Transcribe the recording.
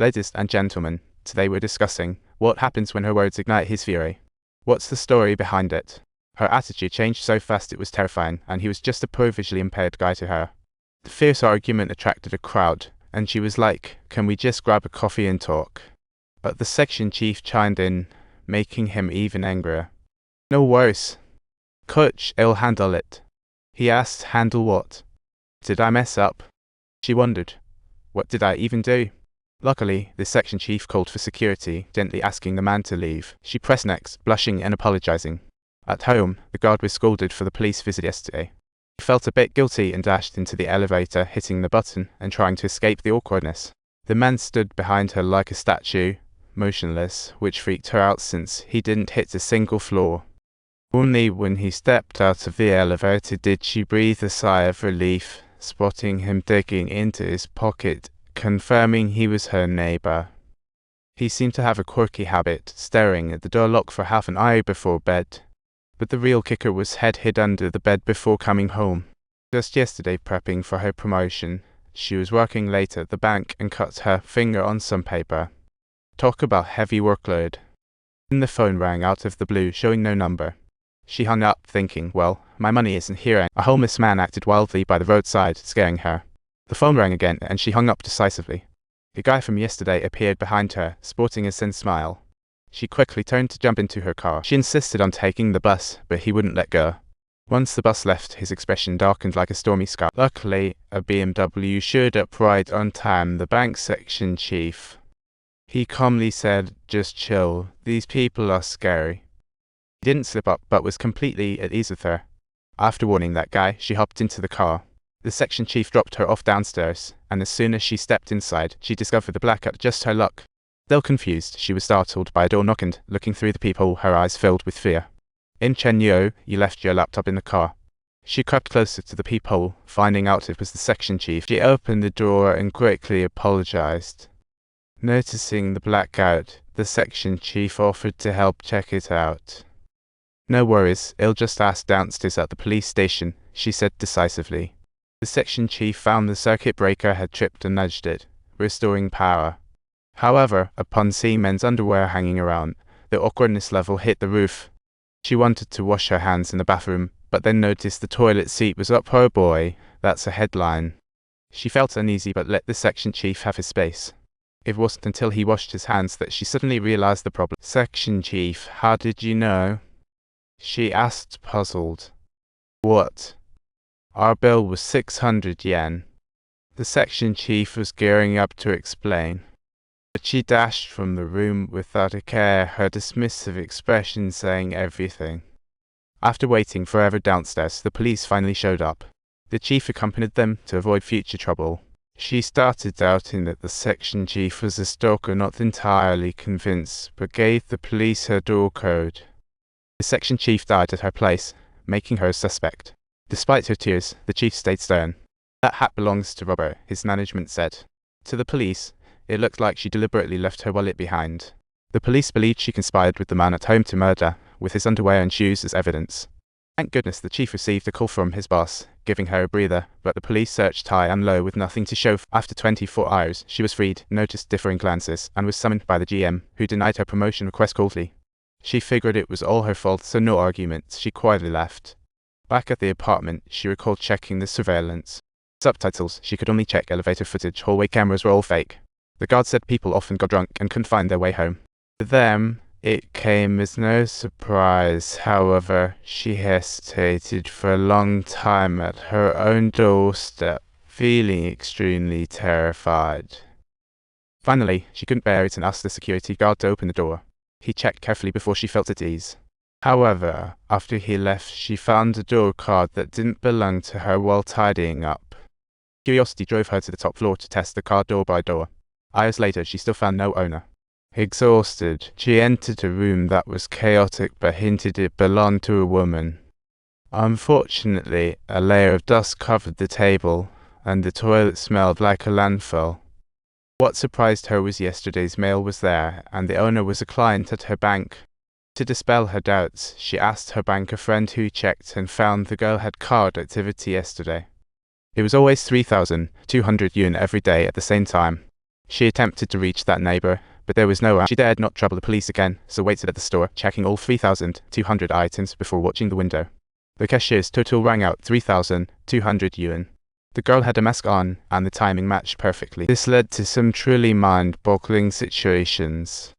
Ladies and gentlemen, today we're discussing what happens when her words ignite his fury. What's the story behind it? Her attitude changed so fast it was terrifying, and he was just a poor visually impaired guy to her. The fierce argument attracted a crowd, and she was like, "Can we just grab a coffee and talk?" But the section chief chimed in, making him even angrier. "No worries. Coach, I'll handle it." He asked, "Handle what?" "Did I mess up?" She wondered. What did I even do? Luckily, the section chief called for security, gently asking the man to leave. She pressed next, blushing and apologizing. At home, the guard was scolded for the police visit yesterday. He felt a bit guilty and dashed into the elevator, hitting the button and trying to escape the awkwardness. The man stood behind her like a statue, motionless, which freaked her out since he didn't hit a single floor. Only when he stepped out of the elevator did she breathe a sigh of relief, spotting him digging into his pocket, confirming he was her neighbor. He seemed to have a quirky habit, staring at the door lock for half an hour before bed. But the real kicker was head hid under the bed before coming home. Just yesterday, prepping for her promotion, she was working late at the bank and cut her finger on some paper. Talk about heavy workload. Then the phone rang out of the blue, showing no number. She hung up, thinking, well, my money isn't here. A homeless man acted wildly by the roadside, scaring her. The phone rang again, and she hung up decisively. The guy from yesterday appeared behind her, sporting a thin smile. She quickly turned to jump into her car. She insisted on taking the bus, but he wouldn't let go. Once the bus left, his expression darkened like a stormy sky. Luckily, a BMW showed up right on time, the bank section chief. He calmly said, "Just chill, these people are scary." He didn't slip up, but was completely at ease with her. After warning that guy, she hopped into the car. The section chief dropped her off downstairs, and as soon as she stepped inside, she discovered the blackout just her luck. Still confused, she was startled by a door knock and, looking through the peephole, her eyes filled with fear. "In Chenyo, you left your laptop in the car." She crept closer to the peephole, finding out it was the section chief. She opened the door and quickly apologized. Noticing the blackout, the section chief offered to help check it out. "No worries, I'll just ask downstairs at the police station," she said decisively. The section chief found the circuit breaker had tripped and nudged it, restoring power. However, upon seeing men's underwear hanging around, the awkwardness level hit the roof. She wanted to wash her hands in the bathroom, but then noticed the toilet seat was up. "Oh boy, that's a headline." She felt uneasy but let the section chief have his space. It wasn't until he washed his hands that she suddenly realized the problem. "Section chief, how did you know?" she asked, puzzled. "What?" "Our bill was 600 yen. The section chief was gearing up to explain. But she dashed from the room without a care, her dismissive expression saying everything. After waiting forever downstairs, the police finally showed up. The chief accompanied them to avoid future trouble. She started doubting that the section chief was a stalker, not entirely convinced, but gave the police her door code. The section chief died at her place, making her a suspect. Despite her tears, the chief stayed stern. "That hat belongs to Robert," his management said. To the police, it looked like she deliberately left her wallet behind. The police believed she conspired with the man at home to murder, with his underwear and shoes as evidence. Thank goodness the chief received a call from his boss, giving her a breather, but the police searched high and low with nothing to show. After 24 hours, she was freed, noticed differing glances, and was summoned by the GM, who denied her promotion request coldly. She figured it was all her fault, so no arguments, she quietly left. Back at the apartment, she recalled checking the surveillance. Subtitles, she could only check elevator footage, hallway cameras were all fake. The guard said people often got drunk and couldn't find their way home. To them, it came as no surprise. However, she hesitated for a long time at her own doorstep, feeling extremely terrified. Finally, she couldn't bear it and asked the security guard to open the door. He checked carefully before she felt at ease. However, after he left, she found a door card that didn't belong to her while tidying up. Curiosity drove her to the top floor to test the card door by door. Hours later, she still found no owner. Exhausted, she entered a room that was chaotic but hinted it belonged to a woman. Unfortunately, a layer of dust covered the table, and the toilet smelled like a landfill. What surprised her was yesterday's mail was there, and the owner was a client at her bank. To dispel her doubts, she asked her banker friend who checked and found the girl had card activity yesterday. It was always 3,200 yuan every day at the same time. She attempted to reach that neighbor, but there was no one. She dared not trouble the police again, so waited at the store, checking all 3,200 items before watching the window. The cashier's total rang out 3,200 yuan. The girl had a mask on, and the timing matched perfectly. This led to some truly mind-boggling situations.